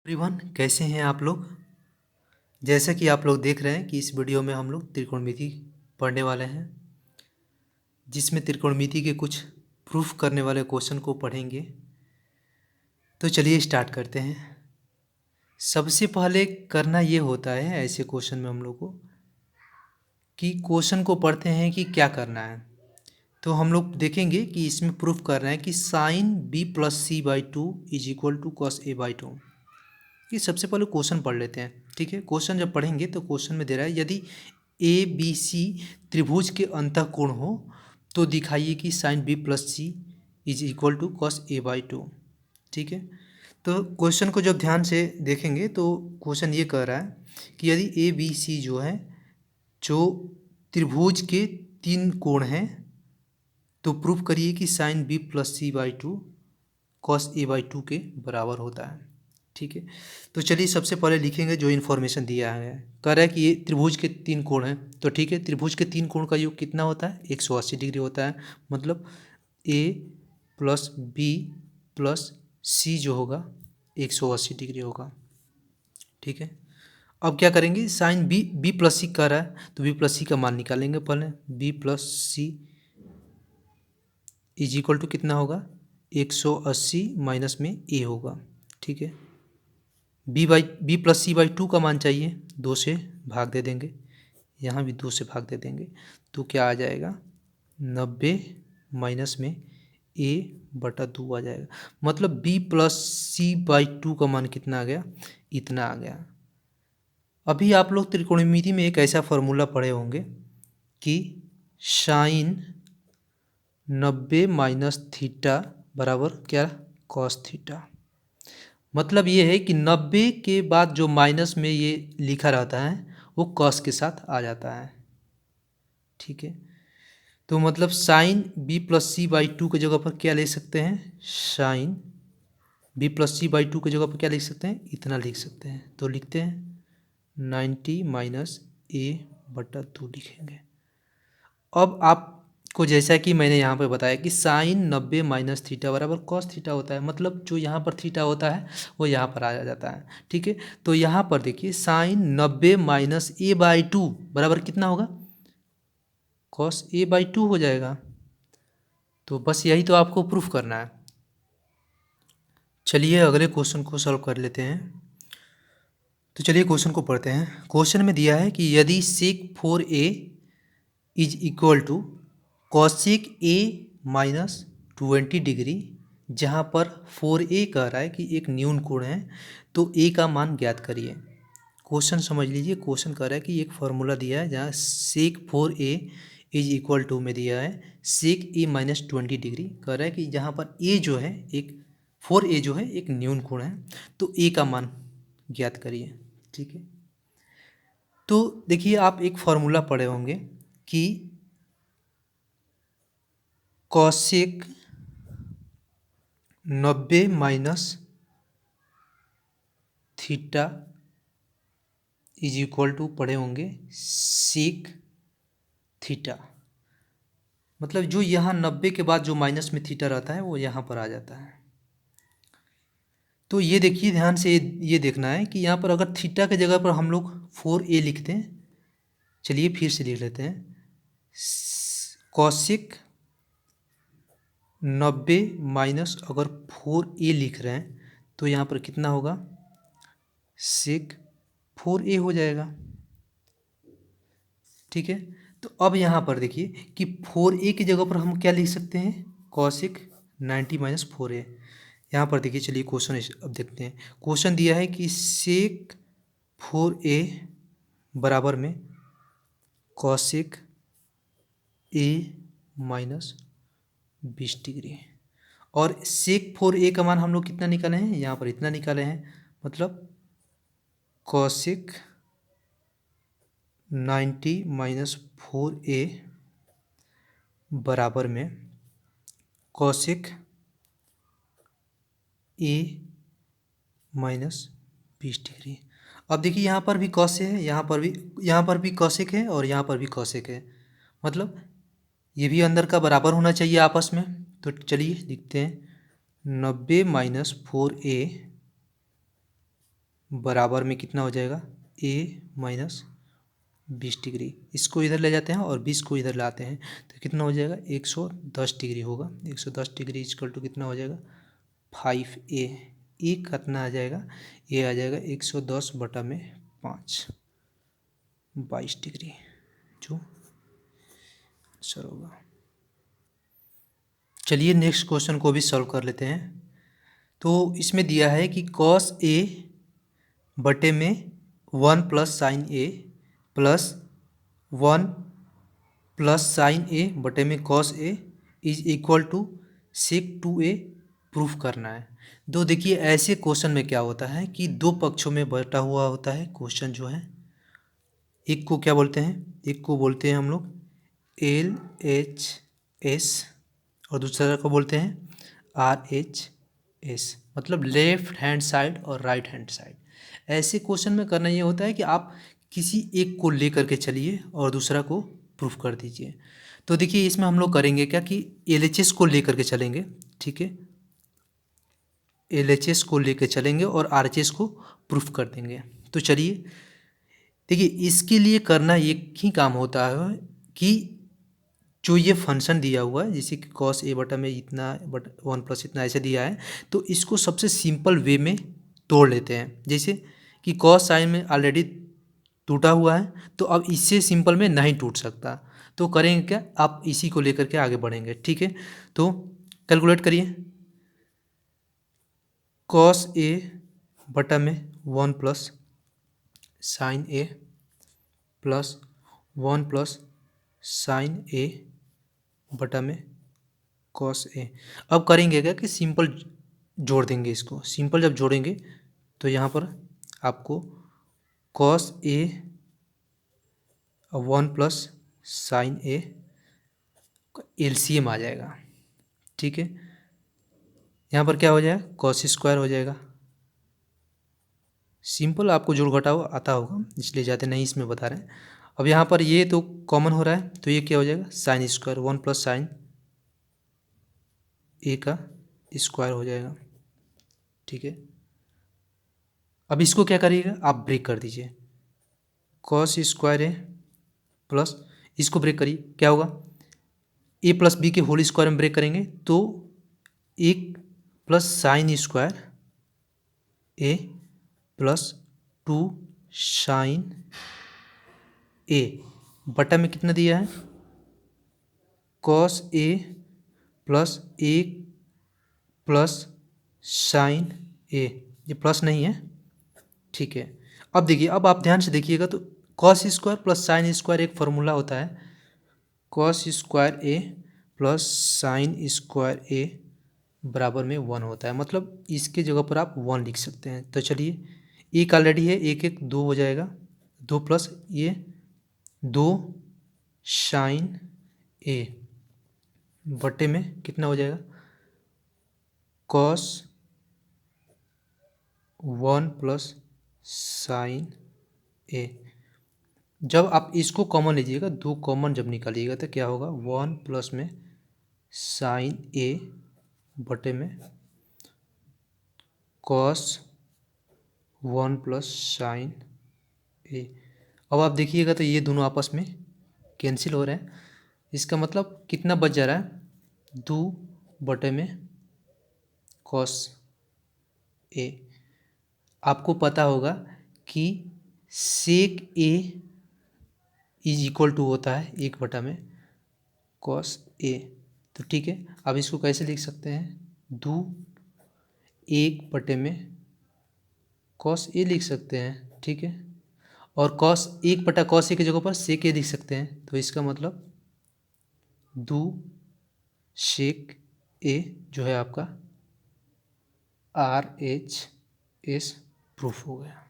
Everyone, कैसे हैं आप लोग। जैसा कि आप लोग देख रहे हैं कि इस वीडियो में हम लोग त्रिकोणमिति पढ़ने वाले हैं, जिसमें त्रिकोणमिति के कुछ प्रूफ करने वाले क्वेश्चन को पढ़ेंगे। तो चलिए स्टार्ट करते हैं। सबसे पहले करना ये होता है ऐसे क्वेश्चन में हम लोग को कि क्वेश्चन को पढ़ते हैं कि क्या करना है। तो हम लोग देखेंगे कि इसमें प्रूफ कर रहे हैं कि sine B plus C by two is equal to cos A by two. कि सबसे पहले क्वेश्चन पढ़ लेते हैं। ठीक है, क्वेश्चन जब पढ़ेंगे तो क्वेश्चन में दे रहा है यदि ए बी सी त्रिभुज के अंतःकोण हो तो दिखाइए कि sine B plus C is equal to cos A by two. ठीक है, तो क्वेश्चन को जब ध्यान से देखेंगे तो क्वेश्चन ये कह रहा है कि यदि ए बी सी जो है जो त्रिभुज के तीन कोण हैं तो प्रूफ करिए कि sine B plus C by two cos A by two के बराबर होता है। ठीक है, तो चलिए सबसे पहले लिखेंगे जो इन्फॉर्मेशन दिया है। कह रहा है कि ये त्रिभुज के तीन कोण हैं, तो ठीक है, त्रिभुज के तीन कोण का योग कितना होता है? 180 डिग्री होता है। मतलब ए प्लस बी प्लस सी जो होगा 180 डिग्री होगा। ठीक है, अब क्या करेंगे, साइन बी प्लस सी कह रहा है तो बी प्लस सी का मान निकालेंगे। पहले B plus C is equal to कितना होगा? 180 माइनस में ए होगा। ठीक है, B plus C by two का मान चाहिए, 2 से भाग दे देंगे, यहाँ भी 2 से भाग दे देंगे तो क्या आ जाएगा? 90 माइनस में ए बटा 2 आ जाएगा। मतलब B plus C by two का मान कितना आ गया? इतना आ गया। अभी आप लोग त्रिकोणमिति में एक ऐसा फॉर्मूला पढ़े होंगे कि साइन 90 माइनस थीटा बराबर क्या? Cos theta. मतलब ये है कि 90 के बाद जो माइनस में ये लिखा रहता है वो कॉस के साथ आ जाता है। ठीक है, तो मतलब sine B plus C by two की जगह पर क्या ले सकते हैं? Sine B plus C by two की जगह पर क्या लिख सकते हैं? इतना लिख सकते हैं। तो लिखते हैं 90 माइनस ए बटा 2 लिखेंगे। अब आपको जैसा कि मैंने यहाँ पर बताया कि साइन 90 माइनस थीटा बराबर कॉस थीटा होता है। मतलब जो यहाँ पर थीटा होता है वो यहाँ पर आ जाता है। ठीक है, तो यहाँ पर देखिए sine 90 minus A by two बराबर कितना होगा? कॉस ए बाई टू हो जाएगा। तो बस यही तो आपको प्रूफ करना है। चलिए अगले क्वेश्चन को सॉल्व कर लेते हैं। तो चलिए क्वेश्चन को पढ़ते हैं। क्वेश्चन में दिया है कि यदि sec 4a is equal to cosec A minus 20 degree, जहाँ पर 4a कह रहा है कि एक न्यून कोण है तो a का मान ज्ञात करिए। क्वेश्चन समझ लीजिए, क्वेश्चन कह रहा है कि एक फार्मूला दिया है जहाँ सेक 4a इज इक्वल टू में दिया है सेक ए माइनस 20 डिग्री। कह रहा है कि जहाँ पर a जो है एक 4a जो है एक न्यून कोण है तो a का मान ज्ञात करिए। ठीक है, तो देखिए आप एक फार्मूला पढ़े होंगे कि cosec 90 minus theta is equal to पढ़े होंगे सेक थीटा। मतलब जो यहाँ 90 के बाद जो माइनस में थीटा रहता है वो यहाँ पर आ जाता है। तो ये देखिए ध्यान से, ये देखना है कि यहाँ पर अगर थीटा की जगह पर हम लोग 4a लिखते हैं। चलिए फिर से लिख लेते हैं, कॉसिक 90 माइनस अगर 4a लिख रहे हैं तो यहाँ पर कितना होगा? सेक 4a हो जाएगा। ठीक है, तो अब यहाँ पर देखिए कि 4a की जगह पर हम क्या लिख सकते हैं? Cosec 90 minus 4a। यहाँ पर देखिए, चलिए क्वेश्चन अब देखते हैं। क्वेश्चन दिया है कि सेक 4a बराबर में कॉसिक a माइनस 20 डिग्री, और सेक 4a का मान हम लोग कितना निकाले हैं? यहाँ पर इतना निकाले हैं। मतलब कॉसिक 90 माइनस 4a बराबर में कॉसिक a माइनस 20 डिग्री। अब देखिए यहाँ पर भी कॉस है, यहाँ पर भी कॉसिक है और यहाँ पर भी कॉसिक है। मतलब ये भी अंदर का बराबर होना चाहिए आपस में। तो चलिए लिखते हैं 90 माइनस 4a बराबर में कितना हो जाएगा ए माइनस 20 डिग्री। इसको इधर ले जाते हैं और 20 को इधर लाते हैं तो कितना हो जाएगा 110 डिग्री होगा। 110 डिग्री इक्वल टू कितना हो जाएगा 5a। ए कितना आ जाएगा, ए आ जाएगा 110/5, 22 डिग्री जो आंसर होगा। चलिए नेक्स्ट क्वेश्चन को भी सॉल्व कर लेते हैं। तो इसमें दिया है कि cos a बटे में 1 plus sine A plus 1 plus sine A बटे में cos a is equal to sec 2a proof करना है। तो देखिए ऐसे क्वेश्चन में क्या होता है कि दो पक्षों में बटा हुआ होता है क्वेश्चन जो है। एक को क्या बोलते हैं, एक को बोलते हैं हम लोग LHS और दूसरा को बोलते हैं RHS, मतलब लेफ्ट हैंड साइड और राइट हैंड साइड। ऐसे क्वेश्चन में करना ये होता है कि आप किसी एक को लेकर के चलिए और दूसरा को प्रूफ कर दीजिए। तो देखिए इसमें हम लोग करेंगे क्या कि LHS को लेकर के चलेंगे, ठीक है, LHS को लेकर चलेंगे और RHS को प्रूफ कर देंगे। तो चलिए देखिए इसके लिए करना एक ही काम होता है कि जो ये फंक्शन दिया हुआ है जैसे कि cos a बटा में इतना बट 1 प्लस इतना ऐसे दिया है, तो इसको सबसे सिंपल वे में तोड़ लेते हैं। जैसे कि cos साइन में ऑलरेडी टूटा हुआ है तो अब इससे सिंपल में नहीं टूट सकता, तो करेंगे क्या, आप इसी को लेकर के आगे बढ़ेंगे, ठीक है। तो कैलकुलेट करिए, cos a बटा में 1 plus sine A plus 1 plus sine ए बटा में cos a। अब करेंगे क्या कि सिंपल जोड़ देंगे इसको। सिंपल जब जोड़ेंगे तो यहाँ पर आपको cos a 1 plus sine A LCM आ जाएगा, ठीक है। यहाँ पर क्या हो जाएगा cos स्क्वायर हो जाएगा। सिंपल आपको जोड़ घटाव आता होगा इसलिए ज़्यादा नहीं इसमें बता रहे हैं। अब यहाँ पर ये तो कॉमन हो रहा है तो ये क्या हो जाएगा साइन स्क्वायर, 1 प्लस साइन ए का स्क्वायर हो जाएगा, ठीक है। अब इसको क्या करिएगा आप ब्रेक कर दीजिए, cos स्क्वायर ए प्लस इसको ब्रेक करिए क्या होगा ए प्लस बी के होल स्क्वायर में ब्रेक करेंगे तो 1 प्लस साइन स्क्वायर ए प्लस 2 साइन ए बटा में कितना दिया है cos ए प्लस 1 प्लस साइन ए, ये प्लस नहीं है, ठीक है। अब देखिए अब आप ध्यान से देखिएगा तो cos square plus sine square एक फार्मूला होता है, cos स्क्वायर ए प्लस साइन स्क्वायर ए बराबर में 1 होता है, मतलब इसके जगह पर आप 1 लिख सकते हैं। तो चलिए एक ऑलरेडी है, एक एक 2 हो जाएगा, 2 प्लस ये 2 साइन ए बटे में कितना हो जाएगा cos 1 प्लस साइन ए। जब आप इसको कॉमन लीजिएगा, 2 कॉमन जब निकालिएगा तो क्या होगा 1 प्लस में साइन ए बटे में cos 1 प्लस साइन ए। अब आप देखिएगा तो ये दोनों आपस में कैंसिल हो रहे हैं, इसका मतलब कितना बच जा रहा है 2 बटे में cos ए। आपको पता होगा कि sec A is equal to होता है 1 बटा में cos ए। तो ठीक है, अब इसको कैसे लिख सकते हैं 2 1 बटे में cos ए लिख सकते हैं, ठीक है। और cos 1 बटा cos ए की जगह पर sec ए लिख सकते हैं, तो इसका मतलब 2 sec ए जो है आपका RHS प्रूफ हो गया।